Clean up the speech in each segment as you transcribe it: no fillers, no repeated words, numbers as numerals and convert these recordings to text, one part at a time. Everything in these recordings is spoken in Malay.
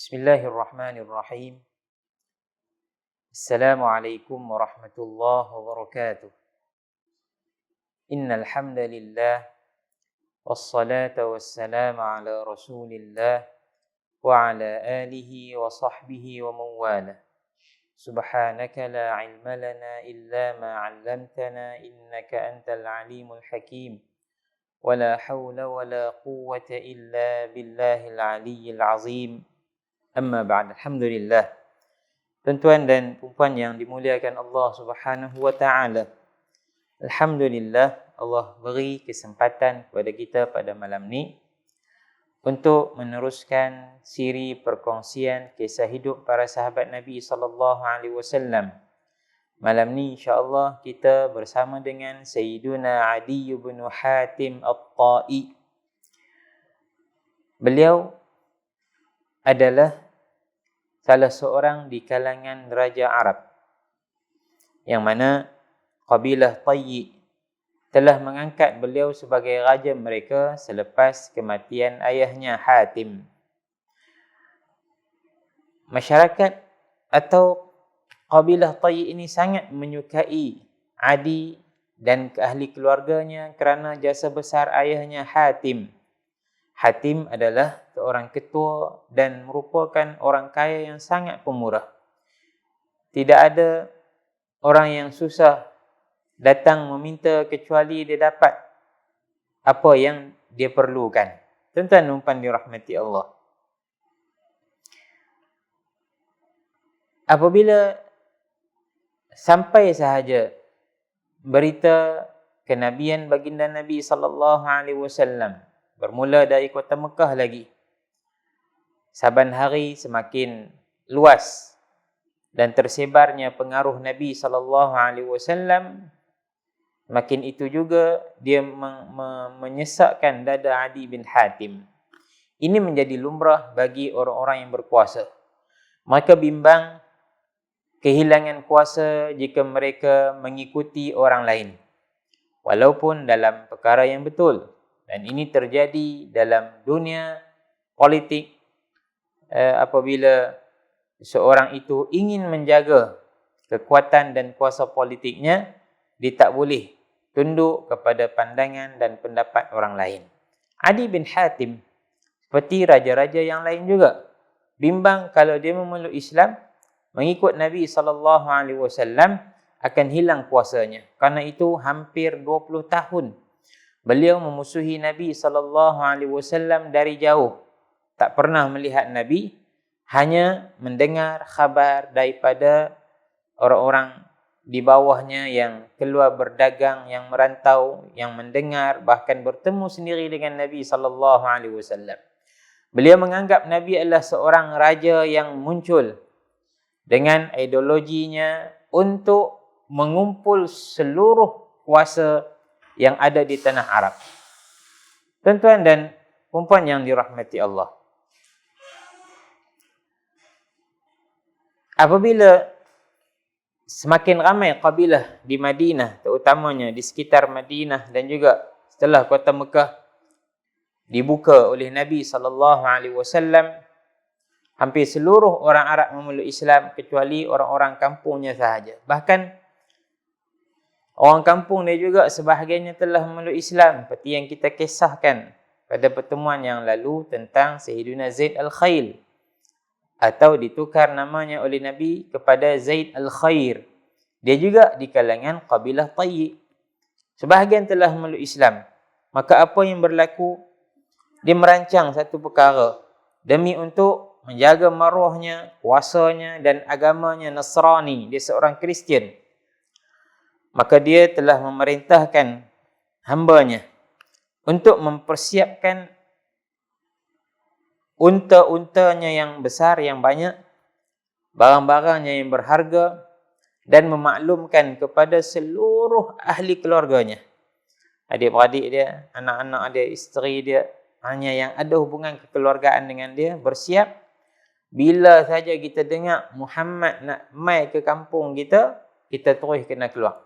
Bismillahirrahmanirrahim. Assalamualaikum warahmatullahi wabarakatuh. Innal hamdalillah wassalatu wassalamu ala Rasulillah wa ala alihi wa sahbihi wa man wala. Subhanaka la ilma lana illa ma 'allamtana innaka antal alimul hakim. Wala haula wala quwwata illa billahil aliyyil azim. Amma ba'd. Alhamdulillah. Tuan-tuan dan puan yang dimuliakan Allah Subhanahu wa taala. Alhamdulillah Allah beri kesempatan kepada kita pada malam ni untuk meneruskan siri perkongsian kisah hidup para sahabat Nabi sallallahu alaihi wasallam. Malam ni insya-Allah kita bersama dengan Sayyiduna Adi bin Hatim At-Tai. Beliau adalah salah seorang di kalangan Raja Arab yang mana kabilah Tayyi telah mengangkat beliau sebagai raja mereka selepas kematian ayahnya Hatim. Masyarakat atau kabilah Tayyi ini sangat menyukai Adi dan ahli keluarganya kerana jasa besar ayahnya Hatim. Hatim adalah seorang ketua dan merupakan orang kaya yang sangat pemurah. Tidak ada orang yang susah datang meminta kecuali dia dapat apa yang dia perlukan. Tuan-tuan umpan dirahmati Allah. Apabila sampai sahaja berita kenabian baginda Nabi sallallahu alaihi wasallam, bermula dari kota Mekah lagi, saban hari semakin luas dan tersebarnya pengaruh Nabi sallallahu alaihi wasallam, makin itu juga dia menyesakkan dada Adi bin Hatim. Ini menjadi lumrah bagi orang-orang yang berkuasa. Mereka bimbang kehilangan kuasa jika mereka mengikuti orang lain, walaupun dalam perkara yang betul. Dan ini terjadi dalam dunia politik apabila seorang itu ingin menjaga kekuatan dan kuasa politiknya, dia tak boleh tunduk kepada pandangan dan pendapat orang lain. Adi bin Hatim seperti raja-raja yang lain juga bimbang kalau dia memeluk Islam, mengikut Nabi SAW akan hilang kuasanya. Karena itu hampir 20 tahun beliau memusuhi Nabi SAW dari jauh. Tak pernah melihat Nabi, hanya mendengar khabar daripada orang-orang di bawahnya yang keluar berdagang, yang merantau, yang mendengar, bahkan bertemu sendiri dengan Nabi SAW. Beliau menganggap Nabi adalah seorang raja yang muncul dengan ideologinya untuk mengumpul seluruh kuasa yang ada di tanah Arab. Tuan-tuan dan puan yang dirahmati Allah, apabila semakin ramai kabilah di Madinah, terutamanya di sekitar Madinah dan juga setelah kota Mekah dibuka oleh Nabi SAW, hampir seluruh orang Arab memeluk Islam kecuali orang-orang kampungnya sahaja. Bahkan orang kampung dia juga sebahagiannya telah memeluk Islam, seperti yang kita kisahkan pada pertemuan yang lalu tentang Sayyiduna Zaid Al-Khail, atau ditukar namanya oleh Nabi kepada Zaid Al-Khair. Dia juga di kalangan kabilah Tayyi. Sebahagian telah memeluk Islam. Maka apa yang berlaku? Dia merancang satu perkara demi untuk menjaga maruahnya, kuasanya dan agamanya Nasrani. Dia seorang Kristian. Maka dia telah memerintahkan hambanya untuk mempersiapkan unta-untanya yang besar, yang banyak, barang-barangnya yang berharga, dan memaklumkan kepada seluruh ahli keluarganya, adik-beradik dia, anak-anak dia, isteri dia, hanya yang ada hubungan kekeluargaan dengan dia, bersiap. Bila saja kita dengar Muhammad nak mai ke kampung kita, kita terus kena keluar.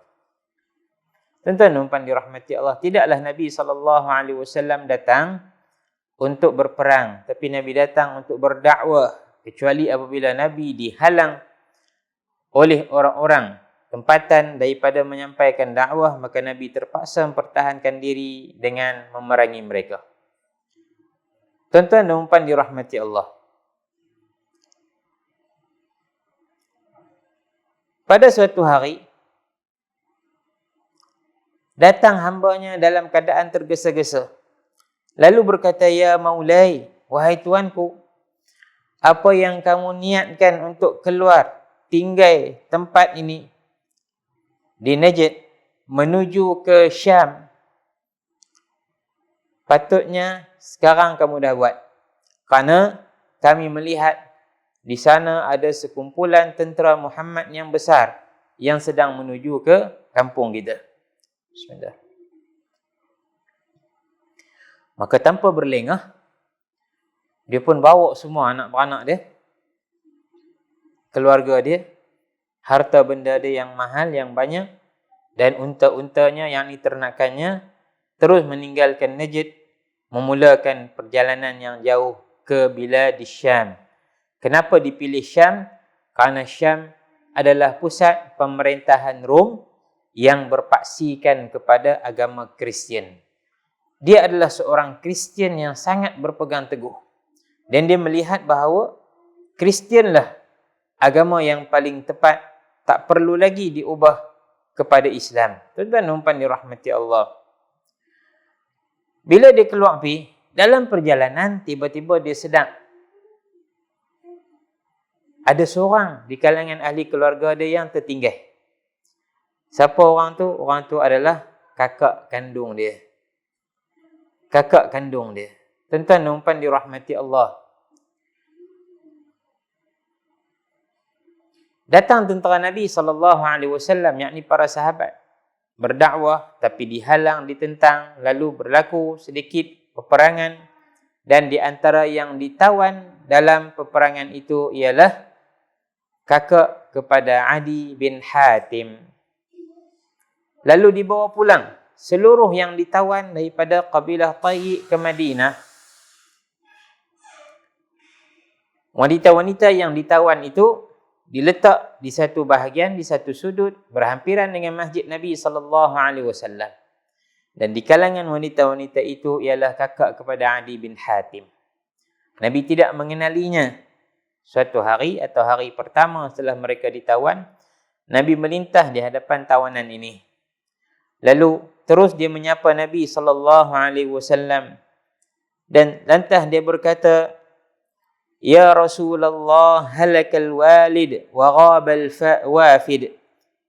Tuan-tuan umpan dirahmati Allah, tidaklah Nabi SAW datang untuk berperang, tapi Nabi datang untuk berdakwah kecuali apabila Nabi dihalang oleh orang-orang tempatan daripada menyampaikan dakwah, maka Nabi terpaksa mempertahankan diri dengan memerangi mereka. Tuan-tuan dan puan dirahmati Allah. Pada suatu hari, datang hambanya dalam keadaan tergesa-gesa. Lalu berkata, "Ya Maulai, wahai tuanku, apa yang kamu niatkan untuk keluar tinggal tempat ini di Najd menuju ke Syam, patutnya sekarang kamu dah buat. Kerana kami melihat di sana ada sekumpulan tentera Muhammad yang besar yang sedang menuju ke kampung kita." Bismillah. Maka tanpa berlengah, dia pun bawa semua anak-anak dia, keluarga dia, harta benda dia yang mahal, yang banyak, dan unta-untanya, yang ternakannya, terus meninggalkan Najd, memulakan perjalanan yang jauh ke Bilad Syam. Kenapa dipilih Syam? Kerana Syam adalah pusat pemerintahan Rom yang berpaksikan kepada agama Kristian. Dia adalah seorang Kristian yang sangat berpegang teguh. Dan dia melihat bahawa Kristianlah agama yang paling tepat, tak perlu lagi diubah kepada Islam. Tuan-tuan dan puan dirahmati Allah. Bila dia keluar pergi, dalam perjalanan tiba-tiba dia sedang ada seorang di kalangan ahli keluarga dia yang tertinggal. Siapa orang tu? Orang tu adalah kakak kandung dia. Kakak kandung dia. Tuan-tuan dan puan dirahmati Allah. Datang tentera Nabi SAW, yakni para sahabat, berdakwah tapi dihalang, ditentang, lalu berlaku sedikit peperangan, dan di antara yang ditawan dalam peperangan itu ialah kakak kepada Adi bin Hatim. Lalu dibawa pulang seluruh yang ditawan daripada kabilah Tayy ke Madinah. Wanita-wanita yang ditawan itu diletak di satu bahagian, di satu sudut berhampiran dengan masjid Nabi SAW. Dan di kalangan wanita-wanita itu ialah kakak kepada Adi bin Hatim. Nabi tidak mengenalinya. Suatu hari atau hari pertama setelah mereka ditawan, Nabi melintah di hadapan tawanan ini. Lalu terus dia menyapa Nabi SAW, dan lantas dia berkata, "Ya Rasulullah, halakal walid wa ghabal wafid,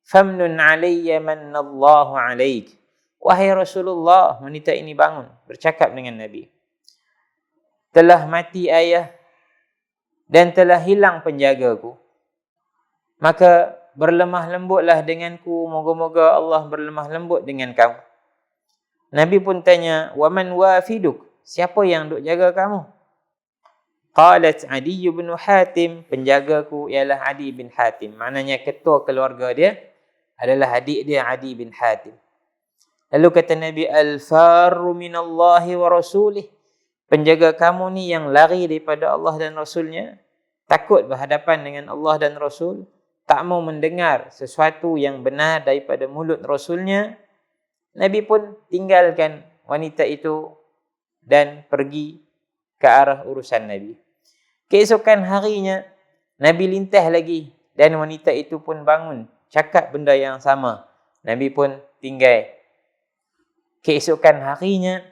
famnun alayya mannallahu alaik." Wahai Rasulullah, wanita ini bangun bercakap dengan Nabi. "Telah mati ayah dan telah hilang penjagaku. Maka berlemah lembutlah denganku, moga-moga Allah berlemah lembut dengan kamu." Nabi pun tanya, "Wa man wafiduk?" Siapa yang duk jaga kamu? Qalat Adi bin Hatim, penjagaku ialah Adi bin Hatim. Maknanya ketua keluarga dia adalah adik dia Adi bin Hatim. Lalu kata Nabi, "Al-farru minallahi wa rasulih." Penjaga kamu ni yang lari daripada Allah dan Rasulnya, takut berhadapan dengan Allah dan Rasul, tak mau mendengar sesuatu yang benar daripada mulut Rasulnya. Nabi pun tinggalkan wanita itu dan pergi ke arah urusan Nabi. Keesokan harinya, Nabi lintah lagi dan wanita itu pun bangun, cakap benda yang sama. Nabi pun tinggal. Keesokan harinya,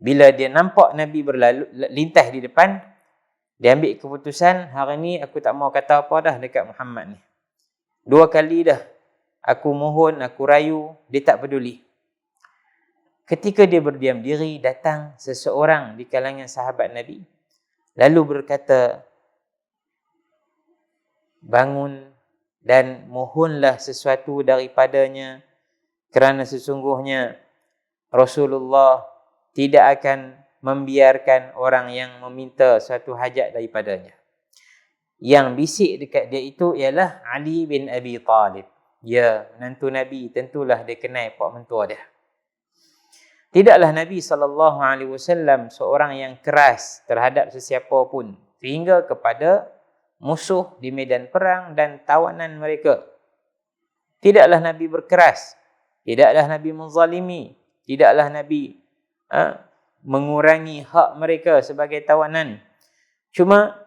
bila dia nampak Nabi berlalu lintah di depan, dia ambil keputusan, hari ni aku tak mau kata apa dah dekat Muhammad ni. 2 kali dah aku mohon, aku rayu, dia tak peduli. Ketika dia berdiam diri, datang seseorang di kalangan sahabat Nabi, lalu berkata, "Bangun dan mohonlah sesuatu daripadanya, kerana sesungguhnya Rasulullah tidak akan membiarkan orang yang meminta suatu hajat daripadanya." Yang bisik dekat dia itu ialah Ali bin Abi Talib. Ya, menantu Nabi, tentulah dia kenal pak mentua dia. Tidaklah Nabi SAW seorang yang keras terhadap sesiapa pun. sehingga kepada musuh di medan perang dan tawanan mereka. Tidaklah Nabi berkeras, tidaklah Nabi menzalimi, tidaklah Nabi mengurangi hak mereka sebagai tawanan. Cuma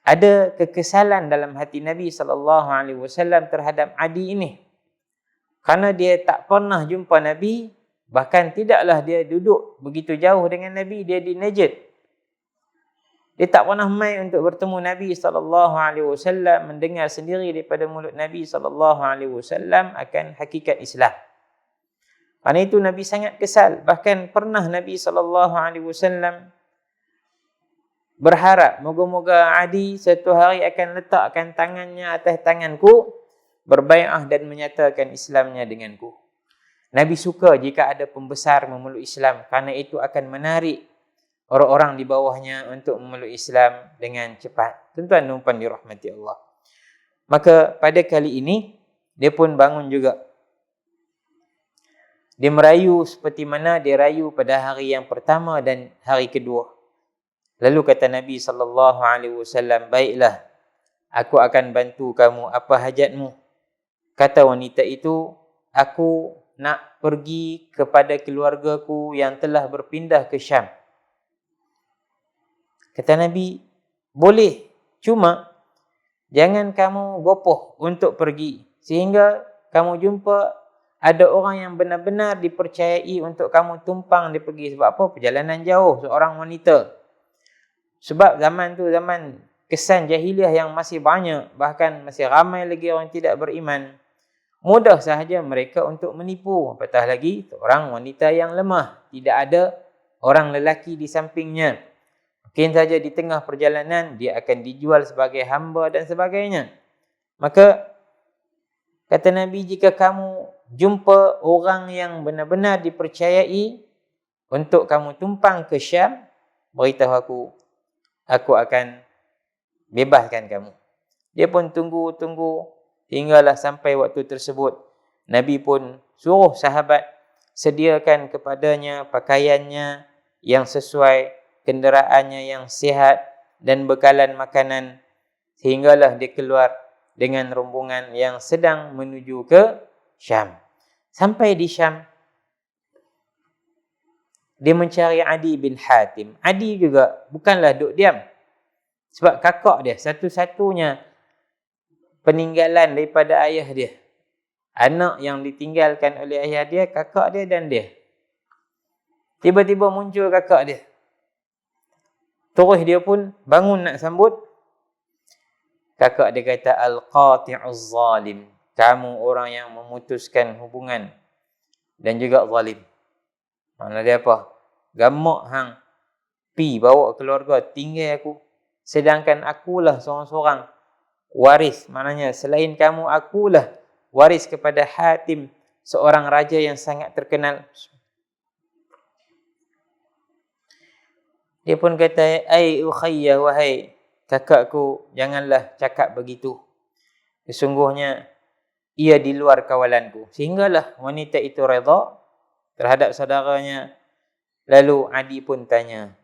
ada kekesalan dalam hati Nabi SAW terhadap Adi ini. Kerana dia tak pernah jumpa Nabi, bahkan tidaklah dia duduk begitu jauh dengan Nabi, dia di Najd. Dia tak pernah mai untuk bertemu Nabi SAW, mendengar sendiri daripada mulut Nabi SAW akan hakikat Islam. Kerana itu Nabi sangat kesal. Bahkan pernah Nabi SAW berharap, moga-moga Adi satu hari akan letakkan tangannya atas tanganku, berbai'ah dan menyatakan Islamnya denganku. Nabi suka jika ada pembesar memeluk Islam, kerana itu akan menarik orang-orang di bawahnya untuk memeluk Islam dengan cepat. Tuan-tuan dan puan dirahmati Allah. Maka pada kali ini, dia pun bangun juga. Dia merayu seperti mana dia rayu pada hari yang pertama dan hari kedua. Lalu kata Nabi SAW, baiklah, aku akan bantu kamu, apa hajatmu? Kata wanita itu, aku nak pergi kepada keluargaku yang telah berpindah ke Syam. Kata Nabi, boleh, cuma jangan kamu gopoh untuk pergi, sehingga kamu jumpa ada orang yang benar-benar dipercayai untuk kamu tumpang dia pergi. Sebab apa? Perjalanan jauh, seorang wanita. Sebab zaman tu zaman kesan jahiliah yang masih banyak, bahkan masih ramai lagi orang tidak beriman. Mudah sahaja mereka untuk menipu. Apatah lagi seorang wanita yang lemah, tidak ada orang lelaki di sampingnya. Mungkin saja di tengah perjalanan dia akan dijual sebagai hamba dan sebagainya. Maka kata Nabi, jika kamu jumpa orang yang benar-benar dipercayai untuk kamu tumpang ke Syam, beritahu aku akan bebaskan kamu. Dia pun tunggu hinggalah sampai waktu tersebut. Nabi pun suruh sahabat sediakan kepadanya pakaiannya yang sesuai, kenderaannya yang sihat dan bekalan makanan, sehinggalah dia keluar dengan rombongan yang sedang menuju ke Syam. Sampai di Syam, dia mencari Adi bin Hatim. Adi juga bukanlah duduk diam. Sebab kakak dia, satu-satunya peninggalan daripada ayah dia. Anak yang ditinggalkan oleh ayah dia, kakak dia dan dia. Tiba-tiba muncul kakak dia. Terus dia pun bangun nak sambut. Kakak dia kata, Al-Qati'uz Zalim. Kamu orang yang memutuskan hubungan dan juga zalim. Mana dia apa? Gamak hang pi bawa keluarga, tinggal aku. Sedangkan akulah seorang-seorang waris. Maknanya selain kamu, akulah waris kepada Hatim, seorang raja yang sangat terkenal. Dia pun kata, ai ukhayya, wahai kakakku, janganlah cakap begitu. Sesungguhnya ia di luar kawalanku. Sehinggalah wanita itu redha terhadap saudaranya. Lalu Adi pun tanya,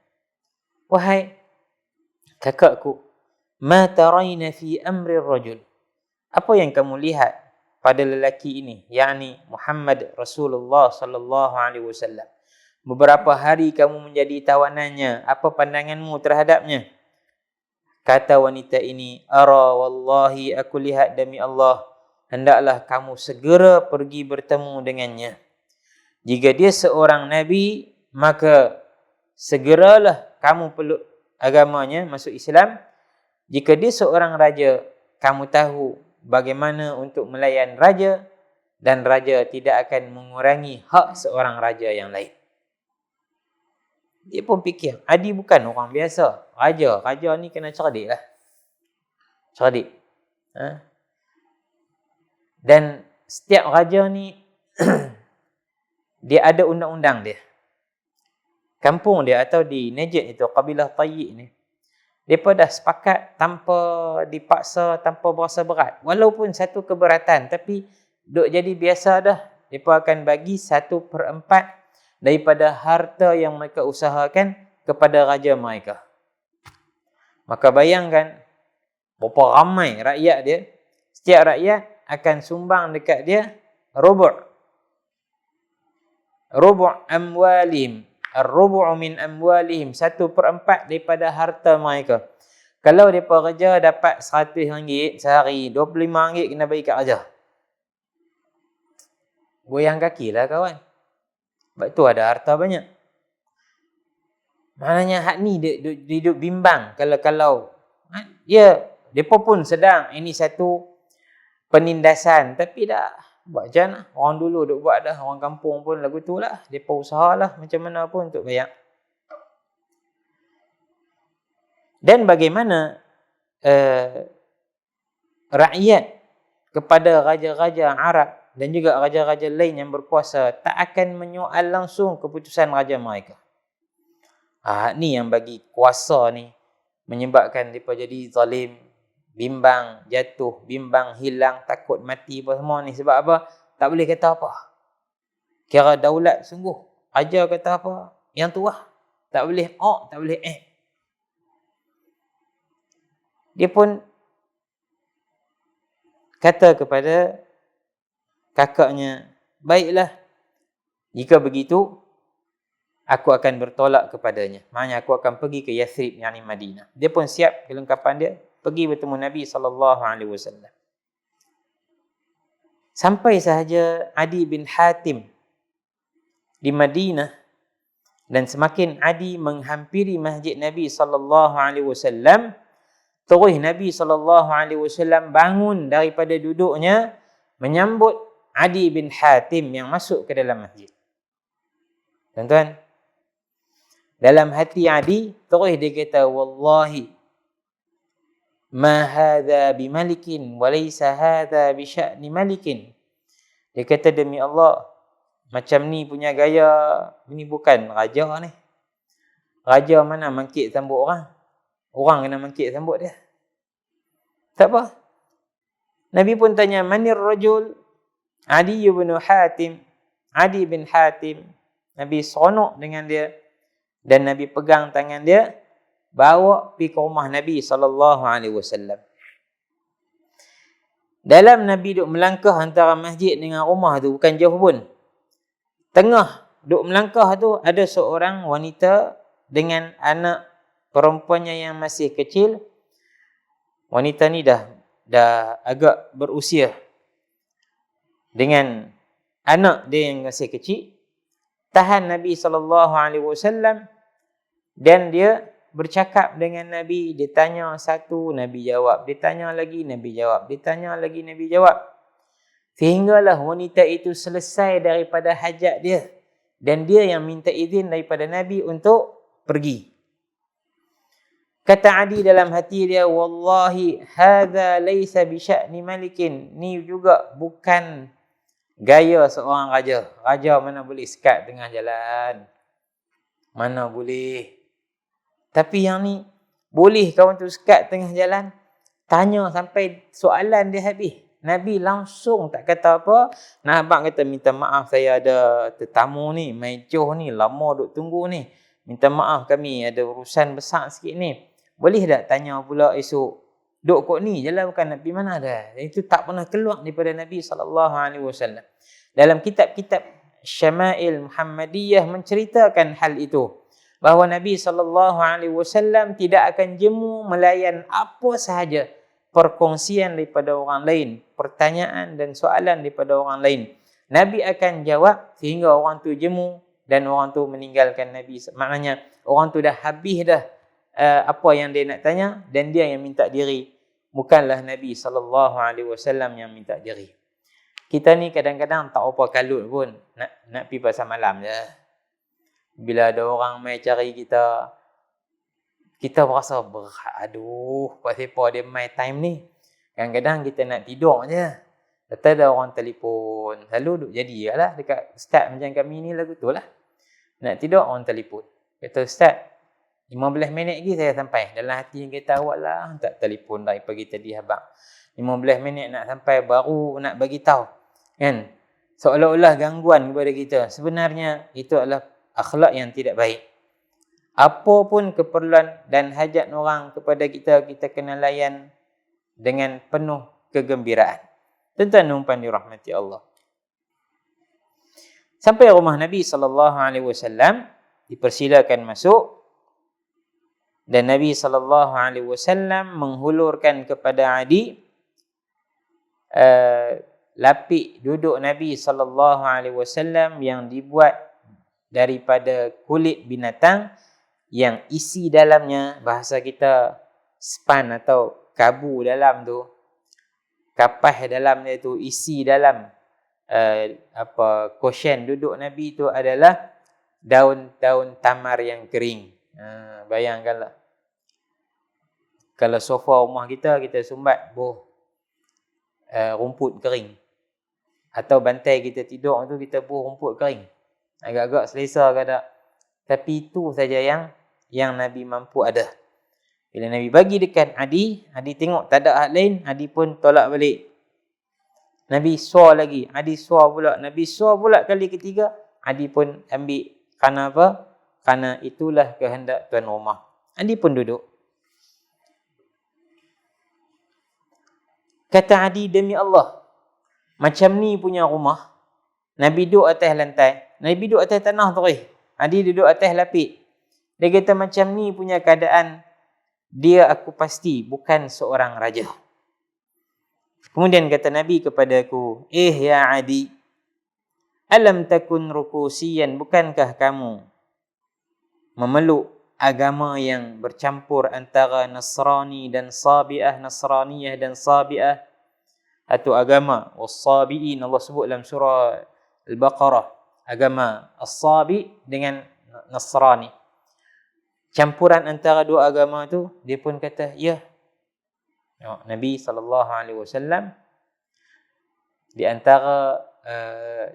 wahai kakakku, ma tarayna fi amri rajul? Apa yang kamu lihat pada lelaki ini, yakni Muhammad Rasulullah sallallahu alaihi wasallam? Beberapa hari kamu menjadi tawanannya, apa pandanganmu terhadapnya? Kata wanita ini, ara wallahi, aku lihat demi Allah, hendaklah kamu segera pergi bertemu dengannya. Jika dia seorang Nabi, maka segeralah kamu peluk agamanya, masuk Islam. Jika dia seorang raja, kamu tahu bagaimana untuk melayan raja, dan raja tidak akan mengurangi hak seorang raja yang lain. Dia pun fikir, Adi bukan orang biasa. Raja ni kena cerdik lah. Cerdik. Dan setiap raja ni dia ada undang-undang dia. Kampung dia atau di Najd itu, kabilah Tayyi ni, mereka dah sepakat tanpa dipaksa, tanpa berasa berat. Walaupun satu keberatan, tapi duk jadi biasa dah. Mereka akan bagi 1/4 daripada harta yang mereka usahakan kepada raja mereka. Maka bayangkan berapa ramai rakyat dia. Setiap rakyat akan sumbang dekat dia rubu' amwalihim. Ar-rubu'u min amwalihim, 1/4 daripada harta mereka. Kalau mereka kerja dapat RM100 sehari, RM25 kena bagi kat raja. Goyang kaki lah kawan. Sebab tu ada harta banyak. Maknanya hak ni dia duduk bimbang. Kalau mereka pun sedang ini satu penindasan. Tapi dah buat macam mana? Orang dulu duk buat dah. Orang kampung pun lagu tu lah. Mereka usahalah macam mana pun untuk bayar. Dan bagaimana rakyat kepada raja-raja Arab dan juga raja-raja lain yang berkuasa tak akan menyoal langsung keputusan raja mereka. Ni yang bagi kuasa ni menyebabkan mereka jadi zalim, bimbang jatuh, bimbang hilang, takut mati apa semua ni. Sebab apa? Tak boleh kata apa. Kira daulat sungguh. Raja kata apa? Yang tu lah. Tak boleh tak boleh Dia pun kata kepada kakaknya, baiklah, jika begitu aku akan bertolak kepadanya. Maknanya aku akan pergi ke Yathrib, yakni Madinah. Dia pun siap kelengkapan dia, pergi bertemu Nabi SAW. Sampai sahaja Adi bin Hatim di Madinah, dan semakin Adi menghampiri masjid Nabi SAW, terus Nabi SAW bangun daripada duduknya menyambut Adi bin Hatim yang masuk ke dalam masjid. Tuan-tuan, dalam hati Adi terus dia kata, wallahi ma hadha bimalikin wa laysa hadha bi sya'ni malikin. Dia kata, demi Allah, macam ni punya gaya, ini bukan raja ni. Raja mana mangkit sambut orang? Orang kena mangkit sambut dia. Tak apa. Nabi pun tanya, manir rajul? Adi bin Hatim. Adi bin Hatim. Nabi seronok dengan dia. Dan Nabi pegang tangan dia, bawa pergi ke rumah Nabi SAW. Dalam Nabi duk melangkah antara masjid dengan rumah tu, bukan jauh pun. Tengah duk melangkah tu, ada seorang wanita dengan anak perempuannya yang masih kecil. Wanita ni dah agak berusia. Dengan anak dia yang masih kecil, tahan Nabi SAW, dan dia bercakap dengan Nabi. Dia tanya satu, Nabi jawab. Dia tanya lagi, Nabi jawab. Dia tanya lagi, Nabi jawab. Sehinggalah wanita itu selesai daripada hajat dia, dan dia yang minta izin daripada Nabi untuk pergi. Kata Adi dalam hati dia, wallahi hadza laysa bi sya'ni malikin. Ni juga bukan gaya seorang raja. Raja mana boleh sekat tengah jalan. Mana boleh. Tapi yang ni, boleh kawan tu sekat tengah jalan? Tanya sampai soalan dia habis. Nabi langsung tak kata apa. Nah, abang kata, minta maaf, saya ada tetamu ni, mejoh ni, lama duk tunggu ni. Minta maaf, kami ada urusan besar sikit ni. Boleh tak tanya pula esok? Duk kot ni je lah, bukan nak pergi mana dah. Itu tak pernah keluar daripada Nabi SAW. Dalam kitab-kitab Syama'il Muhammadiyah menceritakan hal itu. Bahawa Nabi SAW tidak akan jemu melayan apa sahaja perkongsian daripada orang lain, pertanyaan dan soalan daripada orang lain. Nabi akan jawab sehingga orang tu jemu dan orang tu meninggalkan Nabi. Maknanya orang tu dah habis dah apa yang dia nak tanya, dan dia yang minta diri. Bukanlah Nabi SAW yang minta diri. Kita ni kadang-kadang tak apa kalut pun nak pergi pasar malam je. Bila ada orang mai cari kita, kita berasa berat. Aduh, siapa dia mai time ni? Kadang-kadang kita nak tidur je. Lepas ada orang telefon. Selalu duk jadi lah dekat ustaz macam kami ni lagu tu lah. Nak tidur, orang telefon. Kata, ustaz, 15 minit lagi saya sampai. Dalam hati yang kita, awak lah tak telefon dari pagi tadi abang. 15 minit nak sampai, baru nak bagi tahu. Kan? Seolah-olah gangguan kepada kita. Sebenarnya itu adalah akhlak yang tidak baik. Apa pun keperluan dan hajat orang kepada kita, kita kena layan dengan penuh kegembiraan. Tuan-tuan dan puan dirahmati Allah. Sampai rumah Nabi SAW, dipersilakan masuk. Dan Nabi SAW menghulurkan kepada Adi lapik duduk Nabi SAW yang dibuat daripada kulit binatang yang isi dalamnya, bahasa kita span atau kabu dalam tu, kapas dalam dia tu, isi dalam cushion duduk Nabi tu adalah daun-daun tamar yang kering. Bayangkanlah, kalau sofa rumah kita sumbat rumput kering, atau bantai kita tidur tu kita rumput kering, agak-agak selesa ke tak? Tapi itu saja yang Nabi mampu ada. Bila Nabi bagi dekat Adi tengok tak ada hak lain, Adi pun tolak balik. Nabi suar lagi, Adi suar pula. Nabi suar pula kali ketiga, Adi pun ambil. Kerana apa? Kerana itulah kehendak tuan rumah. Adi pun duduk. Kata Adi, demi Allah, macam ni punya rumah, Nabi duduk atas lantai, Nabi duduk atas tanah terus, Adi duduk atas lapik. Dia kata macam ni punya keadaan, dia aku pasti bukan seorang raja. Kemudian kata Nabi kepada aku, ya Adi, alam takun rukusiyan, bukankah kamu memeluk agama yang bercampur antara Nasrani dan Sabi'ah, Nasraniyah dan Sabi'ah, atau agama was-Sabi'in, Allah sebut dalam surah Al-Baqarah, agama As-Sabi dengan Nasrani. Campuran antara dua agama tu, dia pun kata, ya. Nabi SAW, di antara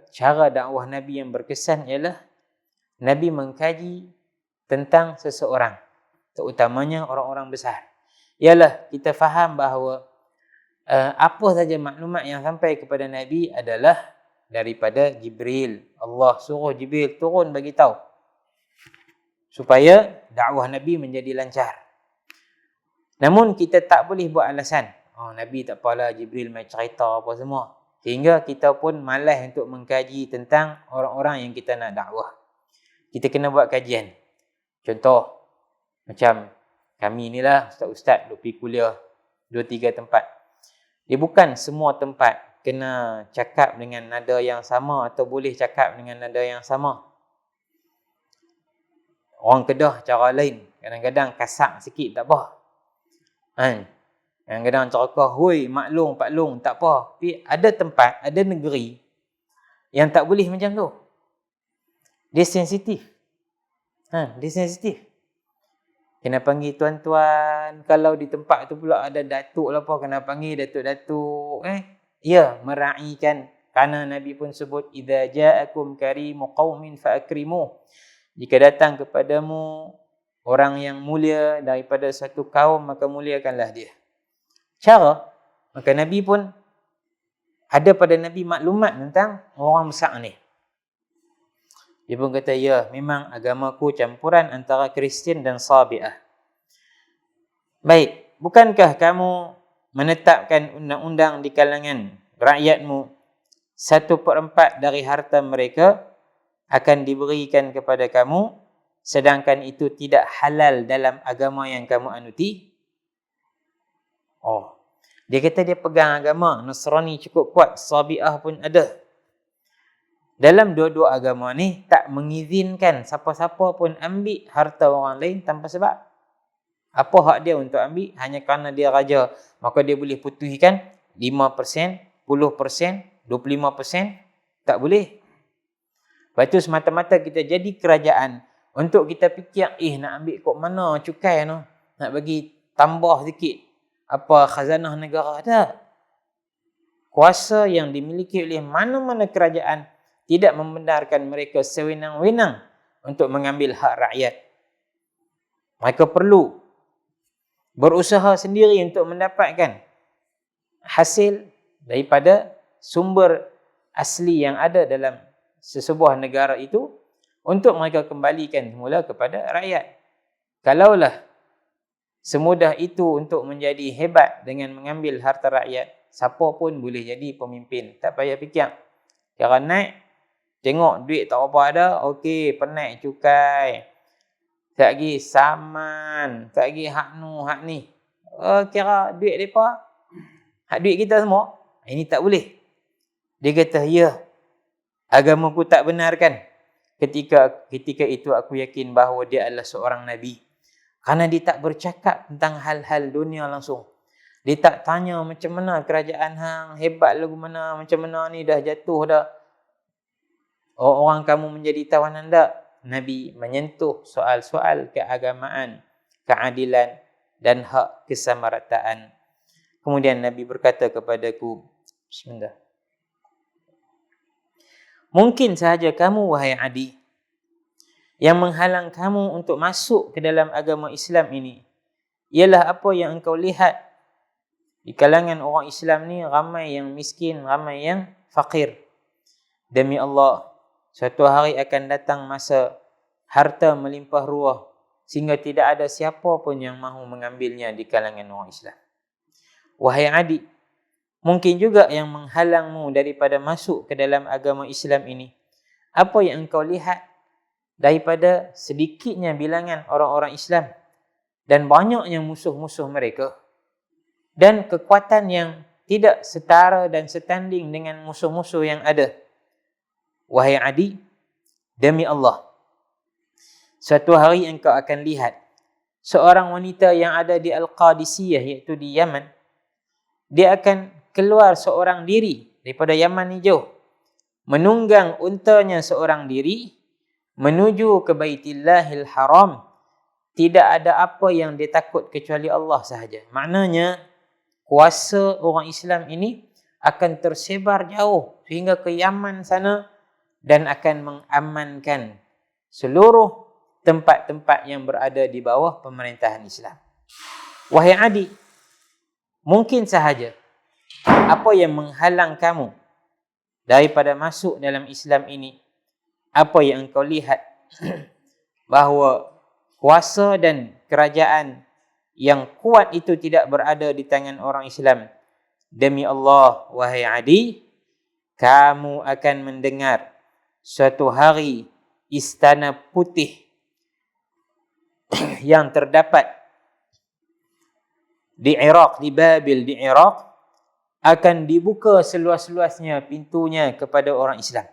cara dakwah Nabi yang berkesan ialah Nabi mengkaji tentang seseorang, terutamanya orang-orang besar. Ialah kita faham bahawa apa saja maklumat yang sampai kepada Nabi adalah daripada Jibril. Allah suruh Jibril turun bagi tahu, supaya dakwah Nabi menjadi lancar. Namun kita tak boleh buat alasan, Nabi tak apalah, Jibril main cerita apa semua, sehingga kita pun malas untuk mengkaji tentang orang-orang yang kita nak dakwah. Kita kena buat kajian. Contoh, macam kami ni lah, ustaz-ustaz duk pergi kuliah 2-3 tempat. Dia bukan semua tempat kena cakap dengan nada yang sama atau boleh cakap dengan nada yang sama. Orang Kedah cara lain, kadang-kadang kasar sikit tak apa. Kadang-kadang cerakah, hoi, maklum, paklung, tak apa. Tapi ada tempat, ada negeri yang tak boleh macam tu. Dia sensitif. Dia sensitif. Kena panggil tuan-tuan. Kalau di tempat tu pula ada datuk lah apa, kena panggil datuk-datuk. Ya, meraihkan. Kerana Nabi pun sebut, idza ja'akum karimu qaumin fa'akrimuh. Jika datang kepadamu orang yang mulia daripada satu kaum, maka muliakanlah dia. Cara, maka Nabi pun ada pada Nabi maklumat tentang orang besar ni. Dia pun kata, ya, memang agamaku campuran antara Kristian dan Sabi'ah. Baik, bukankah kamu menetapkan undang-undang di kalangan rakyatmu 1/4 dari harta mereka akan diberikan kepada kamu, sedangkan itu tidak halal dalam agama yang kamu anuti? Dia kata dia pegang agama Nasrani cukup kuat, Sabi'ah pun ada. Dalam dua-dua agama ni tak mengizinkan siapa-siapa pun ambil harta orang lain tanpa sebab. Apa hak dia untuk ambil? Hanya kerana dia raja, maka dia boleh putuskan 5%, 10%, 25%, tak boleh. Lepas tu semata-mata kita jadi kerajaan untuk kita fikir, nak ambil kok mana cukai tu, nak bagi tambah sikit apa khazanah negara. Tak. Kuasa yang dimiliki oleh mana-mana kerajaan tidak membenarkan mereka sewenang-wenang untuk mengambil hak rakyat. Mereka perlu berusaha sendiri untuk mendapatkan hasil daripada sumber asli yang ada dalam sesebuah negara itu, untuk mereka kembalikan semula kepada rakyat. Kalaulah semudah itu untuk menjadi hebat dengan mengambil harta rakyat, siapa pun boleh jadi pemimpin. Tak payah fikir. Kira naik, tengok duit tak apa ada, okey, penat cukai. Tak lagi saman, tak lagi hak nu, hak ni. Kira duit mereka, hak duit kita semua. Ini tak boleh. Dia kata, ya, agamaku tak benarkan. Ketika itu aku yakin bahawa dia adalah seorang Nabi. Kerana dia tak bercakap tentang hal-hal dunia langsung. Dia tak tanya macam mana kerajaan hang, hebat lagu mana, macam mana ni dah jatuh dah. Orang kamu menjadi tawanan tak? Nabi menyentuh soal-soal keagamaan, keadilan dan hak kesamarataan. Kemudian Nabi berkata kepadaku, bismillah. Mungkin sahaja kamu, wahai Adi, yang menghalang kamu untuk masuk ke dalam agama Islam ini ialah apa yang engkau lihat di kalangan orang Islam ni, ramai yang miskin, ramai yang fakir. Demi Allah, suatu hari akan datang masa harta melimpah ruah sehingga tidak ada siapa pun yang mahu mengambilnya di kalangan orang Islam. Wahai Adi, mungkin juga yang menghalangmu daripada masuk ke dalam agama Islam ini apa yang engkau lihat daripada sedikitnya bilangan orang-orang Islam dan banyaknya musuh-musuh mereka dan kekuatan yang tidak setara dan setanding dengan musuh-musuh yang ada. Wahai Adi, demi Allah, suatu hari engkau akan lihat seorang wanita yang ada di Al-Qadisiyah, iaitu di Yaman. Dia akan keluar seorang diri daripada Yaman ni jauh, menunggang untanya seorang diri menuju ke Baitillahil Haram. Tidak ada apa yang dia takut kecuali Allah sahaja. Maknanya kuasa orang Islam ini akan tersebar jauh sehingga ke Yaman sana dan akan mengamankan seluruh tempat-tempat yang berada di bawah pemerintahan Islam. Wahai Adi, mungkin sahaja apa yang menghalang kamu daripada masuk dalam Islam ini, apa yang engkau lihat bahawa kuasa dan kerajaan yang kuat itu tidak berada di tangan orang Islam. Demi Allah, wahai Adi, kamu akan mendengar suatu hari istana putih yang terdapat di Iraq, di Babil, di Iraq, akan dibuka seluas-luasnya pintunya kepada orang Islam.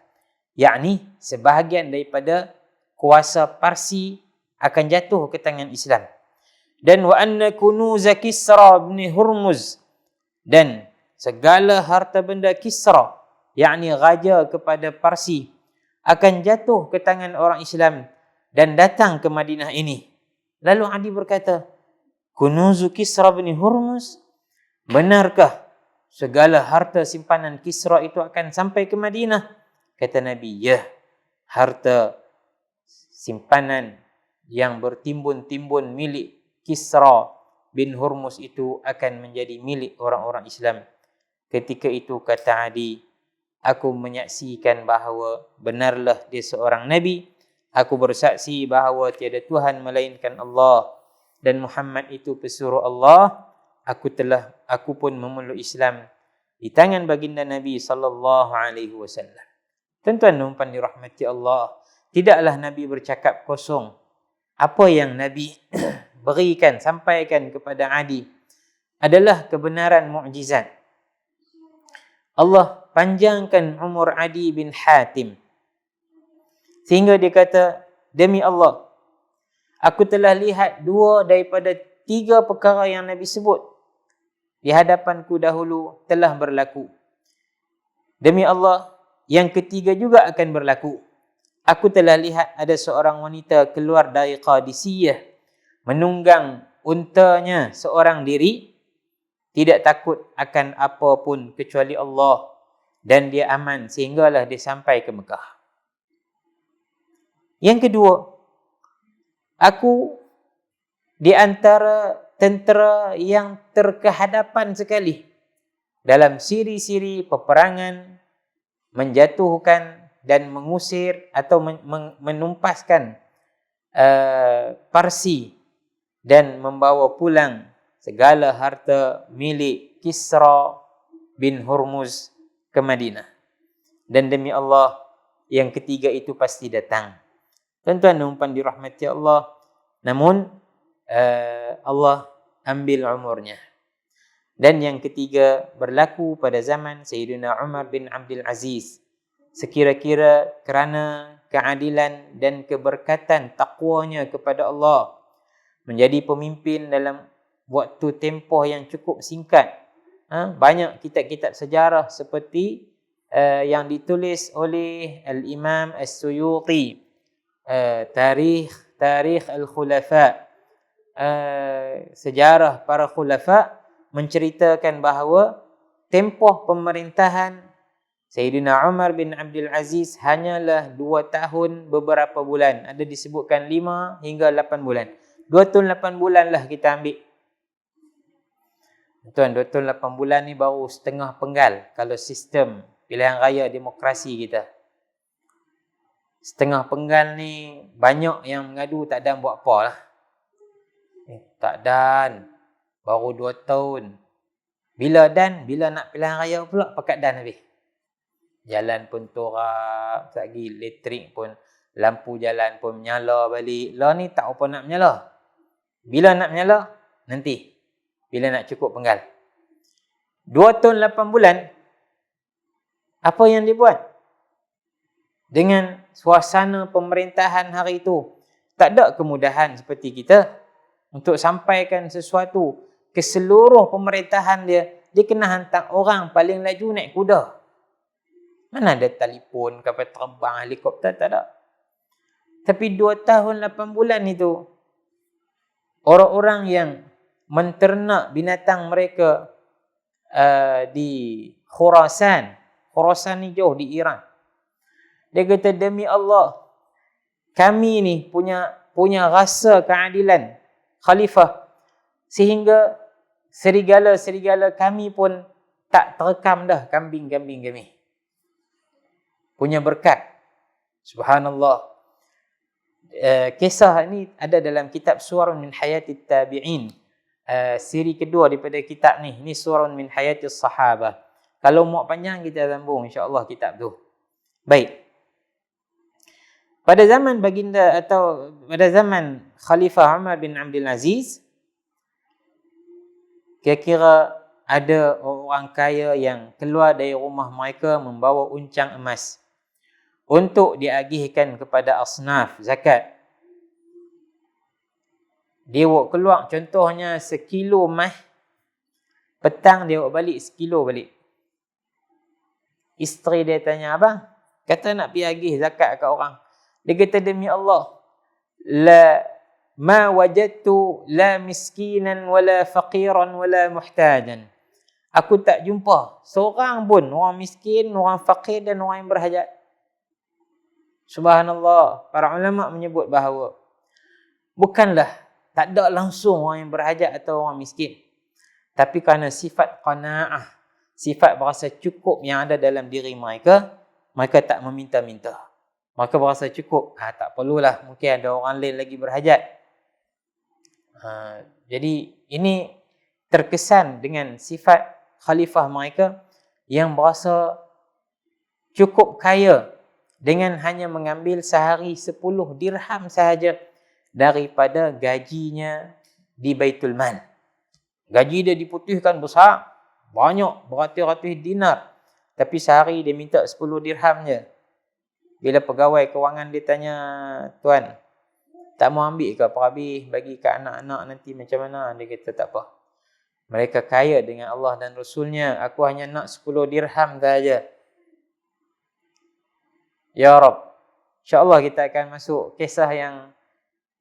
Yakni sebahagian daripada kuasa Parsi akan jatuh ke tangan Islam. Dan wa anna kunuza Kisra bin Hurmuz, dan segala harta benda Kisra, yakni raja kepada Parsi, akan jatuh ke tangan orang Islam dan datang ke Madinah ini. Lalu Adi berkata, kunuzu Kisra bin Hurmuz, benarkah segala harta simpanan Kisra itu akan sampai ke Madinah? Kata Nabi, ya, harta simpanan yang bertimbun-timbun milik Kisra bin Hurmuz itu akan menjadi milik orang-orang Islam. Ketika itu kata Adi, aku menyaksikan bahawa benarlah dia seorang Nabi. Aku bersaksi bahawa tiada Tuhan melainkan Allah dan Muhammad itu pesuruh Allah. Aku pun memeluk Islam di tangan baginda Nabi sallallahu alaihi wasallam. Tuan-tuan dan puan dirahmati Allah, tidaklah Nabi bercakap kosong. Apa yang Nabi berikan, sampaikan kepada Adi adalah kebenaran mukjizat. Allah panjangkan umur Adi bin Hatim sehingga dia kata, demi Allah, aku telah lihat 2 daripada 3 perkara yang Nabi sebut di hadapanku dahulu telah berlaku. Demi Allah, yang ketiga juga akan berlaku. Aku telah lihat ada seorang wanita keluar dari Qadisiyah menunggang untanya seorang diri, tidak takut akan apa pun kecuali Allah, dan dia aman sehinggalah dia sampai ke Mekah. Yang kedua, aku di antara tentera yang terkehadapan sekali dalam siri-siri peperangan, menjatuhkan dan mengusir atau menumpaskan Parsi dan membawa pulang segala harta milik Kisra bin Hurmuz ke Madinah. Dan demi Allah, yang ketiga itu pasti datang. Tuan-tuan dan puan dirahmati Allah, namun Allah ambil umurnya. Dan yang ketiga berlaku pada zaman Sayyidina Umar bin Abdul Aziz. Sekira-kira kerana keadilan dan keberkatan takwanya kepada Allah, menjadi pemimpin dalam waktu tempoh yang cukup singkat. Banyak kitab-kitab sejarah seperti yang ditulis oleh Al-Imam As-Suyuti, Tarikh Al-Khulafa, sejarah para khulafa, menceritakan bahawa tempoh pemerintahan Sayyidina Umar bin Abdul Aziz hanyalah 2 tahun beberapa bulan. Ada disebutkan 5 hingga 8 bulan. 2 tahun 8 bulan lah kita ambil. Tuan, 2 tahun 8 bulan ni baru setengah penggal kalau sistem pilihan raya demokrasi kita. Setengah penggal ni banyak yang mengadu tak dan buat apa lah. Tak dan, baru 2 tahun. Bila nak pilihan raya pula pakat dan habis. Jalan pun torak, tak lagi elektrik pun, lampu jalan pun menyala balik. Lah ni tak apa nak menyala. Bila nak menyala? Nanti. Bila nak cukup penggal. 2 tahun 8 bulan, apa yang dia buat? Dengan suasana pemerintahan hari itu, tak ada kemudahan seperti kita untuk sampaikan sesuatu ke seluruh pemerintahan dia. Dia kena hantar orang paling laju naik kuda. Mana ada telefon, kapal terbang, helikopter, tak ada. Tapi 2 tahun 8 bulan itu, orang-orang yang menternak binatang mereka di Khurasan. Khurasan ni jauh di Iran. Dia kata, demi Allah, kami ni punya rasa keadilan khalifah, sehingga serigala-serigala kami pun tak terekam dah kambing-kambing kami. Punya berkat. Subhanallah. Kisah ini ada dalam kitab Suwarun min Hayatit Tabi'in. Siri kedua daripada kitab ni. Ini Suwarun min Hayatis Sahabah. Kalau mau panjang kita sambung insya-Allah kitab tu. Baik. Pada zaman baginda atau pada zaman Khalifah Umar bin Abdul Aziz, kira-kira ada orang kaya yang keluar dari rumah mereka membawa uncang emas untuk diagihkan kepada asnaf zakat. Dia keluar contohnya 1 kilo emas, petang dia balik 1 kilo balik. Isteri dia tanya, abang, kata nak pergi agih zakat kat orang. Dia kata, demi Allah, la ma wajadtu la miskinan wala faqiran wala muhtajan. Aku tak jumpa seorang pun, orang miskin, orang fakir dan orang yang berhajat. Subhanallah, para ulama menyebut bahawa bukanlah tak ada langsung orang yang berhajat atau orang miskin, tapi kerana sifat qanaah, sifat berasa cukup yang ada dalam diri mereka, mereka tak meminta-minta. Mereka berasa cukup, tak perlulah, mungkin ada orang lain lagi berhajat. Jadi ini terkesan dengan sifat khalifah mereka yang berasa cukup kaya dengan hanya mengambil sehari 10 dirham sahaja daripada gajinya di Baitul Mal. Gaji dia diputihkan besar, banyak, beratus-ratus dinar. Tapi sehari dia minta 10 dirham je. Bila pegawai kewangan dia tanya, tuan, tak mau ambil ke perhabis bagi ke anak-anak nanti macam mana? Dia kata tak apa. Mereka kaya dengan Allah dan Rasulnya. Aku hanya nak 10 dirham sahaja. Ya Rab, insya-Allah kita akan masuk kisah yang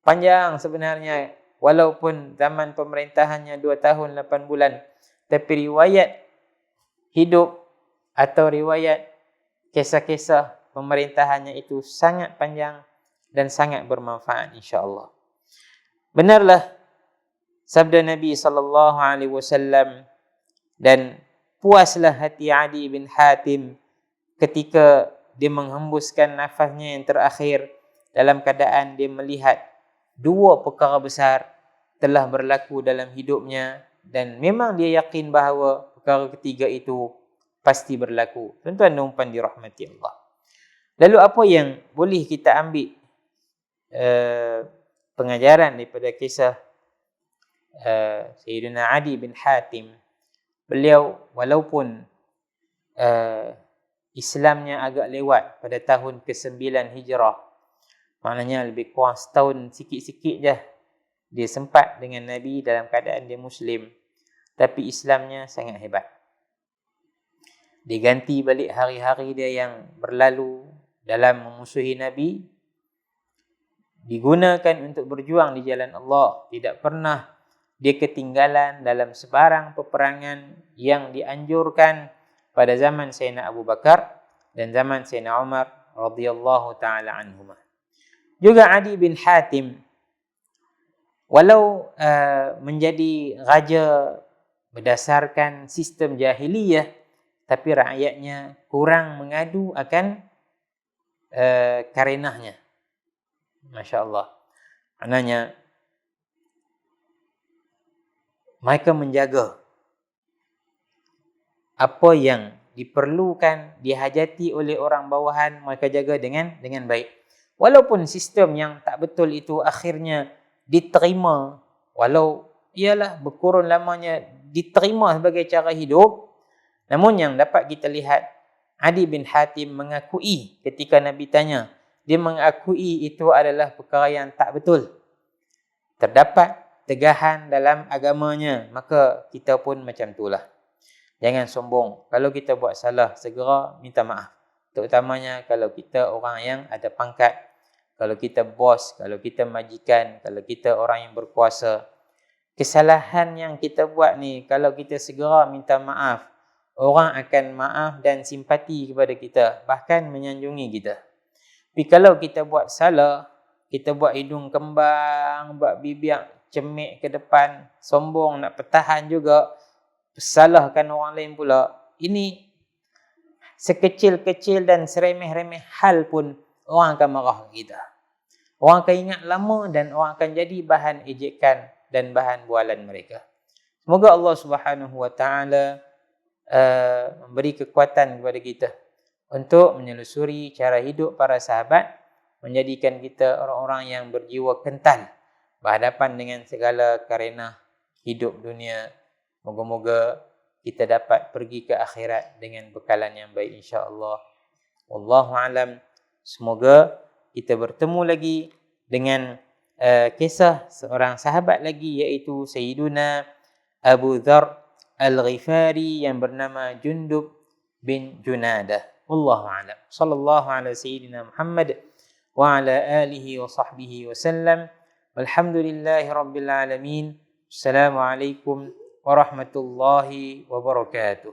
panjang sebenarnya, walaupun zaman pemerintahannya 2 tahun 8 bulan, tapi riwayat hidup atau riwayat kisah-kisah pemerintahannya itu sangat panjang dan sangat bermanfaat insya-Allah. Benarlah sabda Nabi sallallahu alaihi wasallam, dan puaslah hati Adi bin Hatim ketika dia menghembuskan nafasnya yang terakhir dalam keadaan dia melihat 2 perkara besar. telah berlaku dalam hidupnya dan memang dia yakin bahawa perkara ketiga itu pasti berlaku. Tuan-tuan dan puan dirahmati Allah. Lalu apa yang boleh kita ambil pengajaran daripada kisah Sayyidina Adi bin Hatim? Beliau walaupun Islamnya agak lewat pada tahun ke-9 Hijrah, maknanya lebih kurang setahun sikit-sikit je dia sempat dengan Nabi dalam keadaan dia Muslim, tapi Islamnya sangat hebat. Diganti balik hari-hari dia yang berlalu dalam memusuhi Nabi, digunakan untuk berjuang di jalan Allah. Tidak pernah dia ketinggalan dalam sebarang peperangan yang dianjurkan pada zaman Sayyidina Abu Bakar dan zaman Sayyidina Umar radhiyallahu taala anhuma. Juga Adi bin Hatim walau menjadi raja berdasarkan sistem jahiliyah, tapi rakyatnya kurang mengadu akan karenahnya. Masya Allah. Maknanya mereka menjaga apa yang diperlukan, dihajati oleh orang bawahan, mereka jaga dengan baik. Walaupun sistem yang tak betul itu akhirnya diterima, walau ialah berkurun lamanya diterima sebagai cara hidup, namun yang dapat kita lihat, Adi bin Hatim mengakui ketika Nabi tanya, dia mengakui itu adalah perkara yang tak betul. Terdapat tegahan dalam agamanya, maka kita pun macam itulah. Jangan sombong. Kalau kita buat salah, segera minta maaf. Terutamanya kalau kita orang yang ada pangkat, kalau kita bos, kalau kita majikan, kalau kita orang yang berkuasa. Kesalahan yang kita buat ni, kalau kita segera minta maaf, orang akan maaf dan simpati kepada kita, bahkan menyanjungi kita. Tapi kalau kita buat salah, kita buat hidung kembang, buat bibir cemik ke depan, sombong, nak pertahan juga, salahkan orang lain pula, ini sekecil-kecil dan seremeh-remeh hal pun orang akan marah kita. Orang akan ingat lama dan orang akan jadi bahan ejekan dan bahan bualan mereka. Semoga Allah Subhanahu Wa Taala memberi kekuatan kepada kita untuk menelusuri cara hidup para sahabat, menjadikan kita orang-orang yang berjiwa kental berhadapan dengan segala karenah hidup dunia. Moga-moga kita dapat pergi ke akhirat dengan bekalan yang baik insya-Allah. Wallahu alam. Semoga kita bertemu lagi dengan kisah seorang sahabat lagi, iaitu Sayyiduna Abu Dzar Al-Ghifari yang bernama Jundub bin Junadah. Wallahu a'lam. Sallallahu ala sayyidina Muhammad wa ala alihi wa sahbihi wa sallam. Walhamdulillahi rabbil alamin. Assalamualaikum warahmatullahi wabarakatuh.